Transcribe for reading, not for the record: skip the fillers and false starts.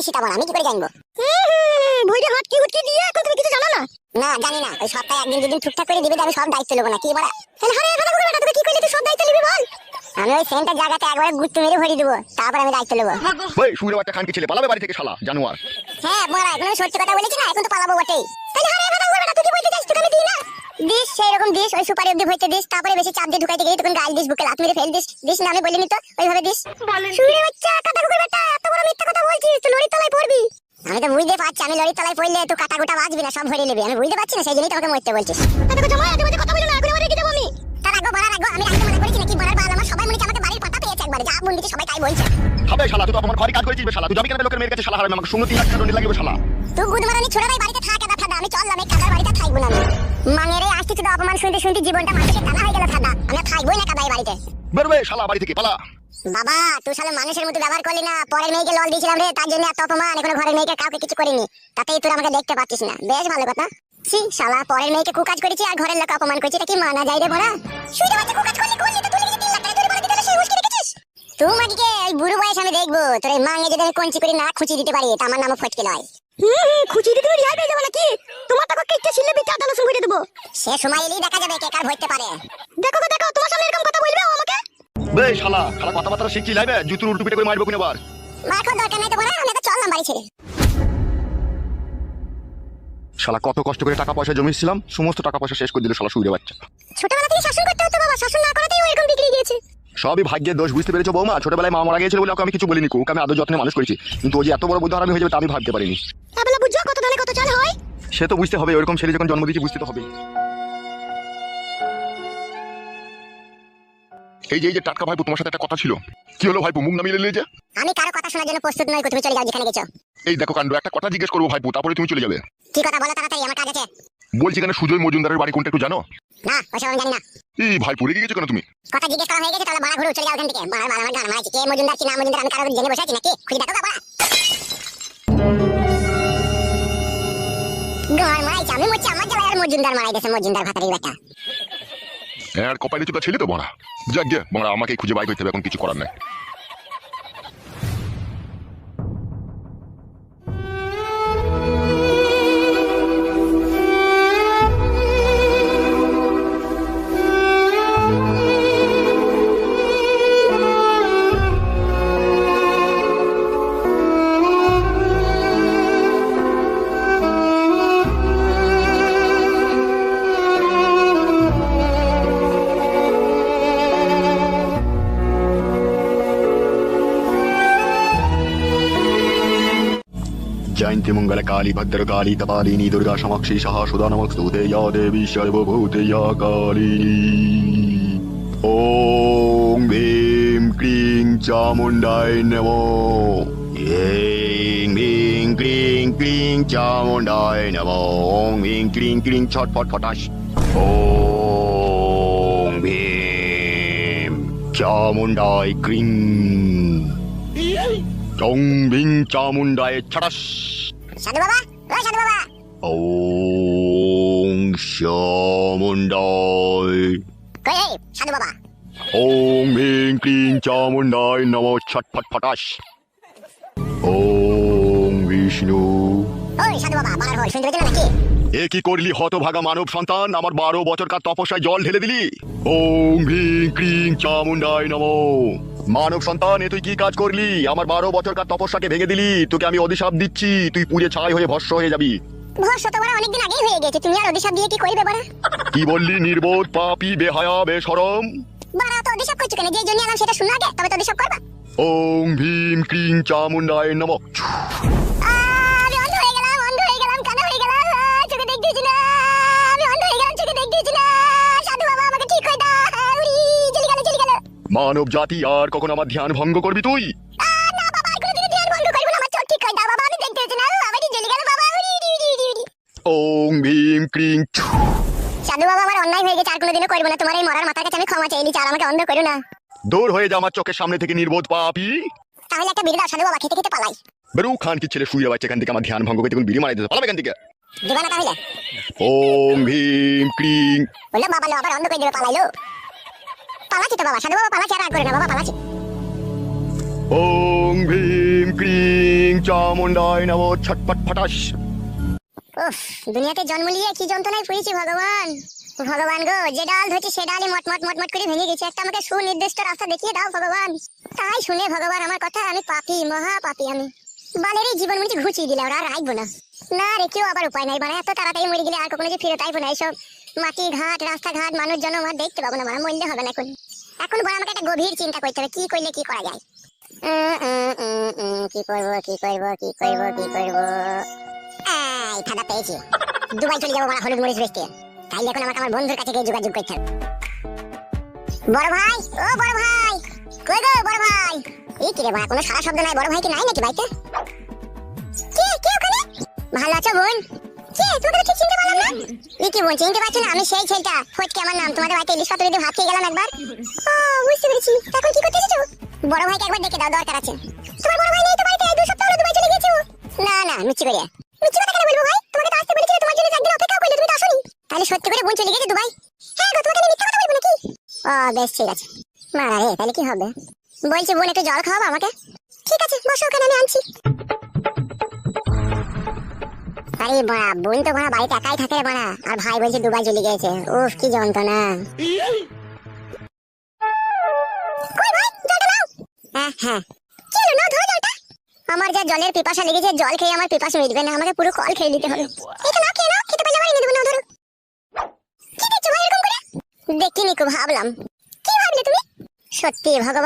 সীতাবন আমি কি করে জানবো? ভইরে হাত কি উঠকি দিয়ে এখন তুমি কিছু জানো না? না জানি না, ওই সপ্তাহে একদিন দুদিন ঠিকঠাক করে দিবে, আমি সব দায়িত্ব নেবো না। কি বড়া তাহলে হারে কথা বলবে না, তুমি কি কইলে তুই সব দায়িত্ব নিবি বল? আমি ওই সেন্টার জায়গাতে একবারে গুত্তু মেরে ভরি দেবো, তারপর আমি দায়িত্ব নেবো। ওই শুয়োরের বাচ্চা খানকি ছেলে পালাবে বাড়ি থেকে শালা জানোয়ার। হ্যাঁ বড়া, এখন আমি সত্যি কথা বলেছি না, এখন তো পালাবো বটেই। তাহলে হারে কথা বলবে না, তুই কি বলতে চাইছিস? তোকে আমি দিই না দিস, সেই রকম দিস, ওই সুপারি অব্দি ভরতে দিস, তারপরে বেশি চাপ দিয়ে ঢুকাইতে গেলি তখন গাল দিস, বুকে লাত মেরে ফেল দিস। দিস না আমি বলিনি তো, ওইভাবে দিস। শুয়োরের বাচ্চা কাটা কুকুর বেটা, এত বড় মিথ্যা কথা বলছিস, তুই লরির তলায় পড়বি। আমি তো বুঝতে পারছি, আমি লরির তলায় পড়লে তুই কাটা গোটা বাঁচবি না, সব ভরে নেবি। আমি বুঝতে পারছি না, সেই জন্যই তোকে মরতে বলছিস। দেখো জামাই আজে বাজে কথা বলো না, এখন আমার রেগে যাবো আমি। তার আগে বলার আগে আমি রাখতে মানা করেছি নাকি? বলার বাল আমার সবাই মনে হচ্ছে আমাকে বাড়ির পাতা পেয়েছে একবারে, যা বোন দিচ্ছে সবাই তাই বলছে। হবে শালা, তুই তো আমার ঘরে কাজ করেছিস শালা, তুই যাবি কেন লোকের মেয়ের কাছে শালা? হারামি আমাকে 3 লাখ টাকা দণ্ড লাগবে শালা। তুই গুদমারানি ছোড়াই বাড়িতে থাকে না ফাদা, আমি চললাম এই কাদার বাড়িতে থাকবো না। আমি মাঙেরে আসতে শুধু অপমান শুনতে শুনতে জীবনটা মাটিতে টানা হয়ে গেল ফাদা, আমি থাকবোই না কাদাই বাড়িতে। বেরোবে শালা বাড়ি থেকে পালা। বাবা তুই শালা মানুষের মতো ব্যবহার করলি না, পরের মেয়েকে লল দিয়েছিলাম রে, তার জন্য এত অপমান। এখনো ঘরের মেয়েকে কাউকে কিছু করিনি, তাতেই তুই আমাকে দেখতে পাচ্ছিস না। বেশ ভালো কথা। ছি শালা, পরের মেয়েকে কুকাজ করেছি আর ঘরের লোক অপমান করেছি, এটা কি মানা যায় রে বড়া? শুইতে বাচ্চা কুকাজ করলি তো তুই নিজে 3 লাখ টাকা চুরি করে দিতে সেই উস্কে রেখেছিস। তুই মাটিকে ওই বুড়ো বয়স আমি দেখবো, তোর এই মাঙে যদি আমি কঞ্চি করে না খুঁচি দিতে পারি, তা আমার নামও ফটকে লয়। খুঁচি দিতে তুমি রিহাই পেয়ে যাবে নাকি? তোমার টাকা কেটে ছিলে বিচার দানা শুরু করে দেবো। সে সময় এলেই দেখা যাবে কে কার ভরতে পারে। দেখো গো দেখো, তোমার সামনে এরকম কথা বলবে ও আমাকে? বে শালা, শালা কথাবার্তা শিখছি লাইবে, জুতুর উল্টো পিটে করে মারবো কিনা বার। মার দরকার নাই তো বড়া, আমি তো চললাম বাড়ি ছেড়ে। শালা কত কষ্ট করে টাকা পয়সা জমিয়েছিলাম, সমস্ত টাকা পয়সা শেষ করে দিল শালা শুয়োরের বাচ্চা। ছোটবেলা থেকে শাসন করতে হতো বাবা, শাসন না করাতেই ও এরকম বিগড়ে গিয়েছে। সবই ভাগ্যের দোষ, বুঝতে পেরেছো বৌমা? ছোটবেলায় মা মারা গিয়েছিল বলে ওকে আমি কিছু বলিনি, ওকে আমি আদর যত্নে মানুষ করেছি, কিন্তু ও যে এত বড় বুদ্ধি হারামি হয়ে যাবে তা আমি ভাবতে পারিনি। তাহলে বুঝছো কত ধানে কত চাল হয়? সে তো বুঝতে হবে, ওরকম ছেলে যখন জন্ম দিয়েছি বুঝতে তো হবে। এই যে টাটকা ভাইপো, তোমার সাথে একটা কথা ছিল। কি হলো ভাইপো, মুখ নামিয়ে নিলে যে? আমি কারো কথা শোনার জন্য প্রস্তুত নই, তুমি চলে যাও যেখানে গেছো। এই দেখো কাণ্ড, একটা কথা জিজ্ঞেস করবো ভাইপো, তারপরে তুমি চলে যাবে। কি কথা বলো তাড়াতাড়ি, আমার কাজ আছে। বলছি কেন সুজয় মজুমদারের বাড়ি কোনটা একটু জানো? না ওসব আমি জানি না। এই ভাইপো রেগে গেছো কেন তুমি? কথা জিজ্ঞেস করা হয়ে গেছে, তাহলে বাড়া ঘুরে চলে যাও এখান থেকে। বাড়া বাড়া আমার গান মারাইছে, কে মজুমদার কি না মজুমদার আমি কারো জেনে বসে আছি নাকি? খুঁজে দেখো বাবা। গান মারাইছে, আমি মরছি আমার জ্বালায়, আর মজুমদার মারাই দিয়েছে, মজুমদার ভাতারি বেটা। আর কপালে চুটা ছেলে তো বড়া। যাক গে বড়া, আমাকে খুঁজে বাই করতে হবে, এখন কিছু করার নাই। जयंती मंगल काली भद्र काली कपालिनी दुर्गा समक्षी सहा सुधा नमस्तुते या देवी सर्वभूते या कालिनी। ओम भीम क्लीं चामुंडाय नमो। ऐं भीं क्लीं क्लीं चामुंडाय नमो। ओम भीं क्लीं क्लीं छटपट फटाश। ओम भीम चामुंडाय क्लीं। ओम भीं चामुंडाय छटाश। সাধু বাবা, ও সাধু বাবা। ওম চামুন্ডায়। কই এই সাধু বাবা? ওম ভীং ক্লিং চামুন্ডায় নমো ছটফট ফটাস। ওম বিষ্ণু। ওই সাধু বাবা, বাড়ার হল শুনতে পেলে নাকি? এ কি করলি হতভাগা মানব সন্তান, আমার 12 বছরকার তপস্যায় জল ঢেলে দিলি। ওম ভীং ক্লিং চামুন্ডায় নমো। মানব সন্তান, এ তুই কি কাজ করলি? আমার 12 বছরকার তপস্যাকে ভেঙে দিলি। তোকে আমি অভিশাপ দিচ্ছি, তুই পুড়ে ছাই হয়ে ভস্ম হয়ে যাবি। ভস্ম তো বড় অনেকদিন আগেই হয়ে গেছে, তুমি আর অভিশাপ দিয়ে কি করবে বড়া? কি বললি? নির্বোধ, পাপী, বেহায়া, বেশরম। বড়া তো অভিশাপ করছো কেন? যেই জন্য এলাম সেটা শুনো আগে, তবে তো অভিশাপ করবা। ওম ভীম ক্লিং চামুন্ডায় নমঃ। আমি অন্ধ হয়ে গেলাম, অন্ধ হয়ে গেলাম, কানা হয়ে গেলাম, চোখে দেখতেছি না। আমি অন্ধ হয়ে গেলাম, চোখে দেখতেছি না। সাধু বাবা আমাকে ঠিক করে দাও। উড়ি চলে গেল, চলে গেল। মানব জাতি, আর কখন আমার ধ্যান ভঙ্গ করবি তুই? না বাবা, আর কোনোদিন ধ্যান ভঙ্গ করব না, আমার চোখ ঠিক করে দাও বাবা, আমি দেখতেছি না। আমার চলে গেল বাবা। উড়ি উড়ি উড়ি উড়ি। ওম ভীম ক্লিং। সাধু বাবা আমার অন্যায় হয়ে গেছে, আর কোনোদিনও করব না। তোমার এই মরার মাথার কাছে আমি ক্ষমা চাইলি, আর আমাকে অন্ধ করো না। দূর হয়ে যা আমার চোখের সামনে থেকে, নির্বোধ পাপী। তাহলে একটা বিড়ি দাও সাধু বাবা, খেতে খেতে পালাই। বেরু খান কি ছেলে, শুয়ে বাচ্চা এখান থেকে, আমার ধ্যান ভঙ্গ করতে বিড়ি মারাই দিতে পালাবে এখান থেকে। দিবা না তাহলে? ওম ভীম ক্লিং। বললো বাবা লো, আবার অন্ধ করে দেবে, পালাইলো। পালাচ্ছি তো বাবা, সাধু বাবা পালাচ্ছি, আর রাগ করে না বাবা, পালাচ্ছি। ওম ভীম ক্লিং চামুন্ডায় নমো ছটপট ফটাস। উফ, দুনিয়াতে জন্ম নিয়ে কি যন্ত্রণায় পড়েছি ভগবান। ভগবান গো, যে ডাল ধরছি সে ডালই মট মট মট মট করে ভেঙে গেছে। একটা আমাকে সুনির্দিষ্ট রাস্তা দেখিয়ে দাও ভগবান। তাই শুনে ভগবান আমার কথা, আমি পাপী, মহা পাপী আমি। বালের এই জীবন মনে ঘুচিয়ে দিলে ওরা আর আইবো না। না রে, কেউ আবার উপায় নাই, মানে এত তাড়াতাড়ি মরে গেলে আর কখনো যে ফিরত আইবো না। এইসব মাটি ঘাট রাস্তাঘাট মানুষজন আমার দেখতে পাবো না, মানে মরলে হবে না। এখন এখন বড় আমাকে একটা গভীর চিন্তা করতে হবে, কি করলে কি করা যায়। কি করবো কি করবো কি করবো কি করবো। এই ঠাডা পেয়েছি, দুবাই চলে যাবো হলুদ মরিচ বেচতে। তাইলে এখন আমাকে আমার বন্ধুর কাছে গিয়ে যোগাযোগ করতে হবে। বড় ভাই, ও বড় ভাই, কই গো বড় ভাই? এই কি রে বাড়া, কোনো সারা শব্দ নাই। বড় ভাই কি নাই নাকি বাড়িতে? কে কে ওখানে? ভালো আছো বোন? কে, তোকে ঠিক চিনতে পারলাম না। এই কি বোন, চিনতে পারছো না? আমি সেই ছেলেটা, ফটকে আমার নাম। তোমাদের বাড়িতে ইলিশ পাতুরি দিয়ে ভাত খেয়ে গেলাম একবার। ও, বুঝতে পেরেছি। এখন কি করতে এসেছো? বড় ভাইকে একবার ডেকে দাও, দরকার আছে। তোমার বড় ভাই নেই তো বাড়িতে? 2 সপ্তাহ হলো দুবাই চলে গেছে ও। না না, মিচ্ছি করে। মিচ্ছি কথা কেন বলবো ভাই? তোমাকে তো আসতে বলেছিলে, তোমার জন্য একদিন অপেক্ষা করলে, তুমি তো আসোনি। তাহলে সত্যি করে বোন চলে গেছে দুবাই? হ্যাঁ গো, তোমাকে মিথ্যা কথা বলবো নাকি? ও বেশ, ঠিক আছে। মারা রে, তাহলে কি হবে? বলছি বোন, একটু জল খাওয়াবো আমাকে? ঠিক আছে, বসো ওখানে, আমি আনছি। আরে বাড়া, বোন তো বাড়া বাড়িতে একাই থাকে রে বাড়া, আর ভাই বলছে দুবাই চলে গেছে। উফ, কি যন্ত্রণা। কই ভাই, জলটা নাও। হ্যাঁ হ্যাঁ, কি হলো, নাও ধরো জলটা। আমার যা জলের পিপাসা লেগেছে, জল খেয়ে আমার পিপাসা মিটবে না, আমাকে পুরো কল খেয়ে নিতে হবে। এটা নাও, খেয়ে নাও, খেতে পারলে আবার এনে দেবো, নাও ধরো। কি দেখছো ভাই এরকম করে? দেখিনি, খুব ভাবলাম। কি ভাবলে তুমি? সত্যি ভগবান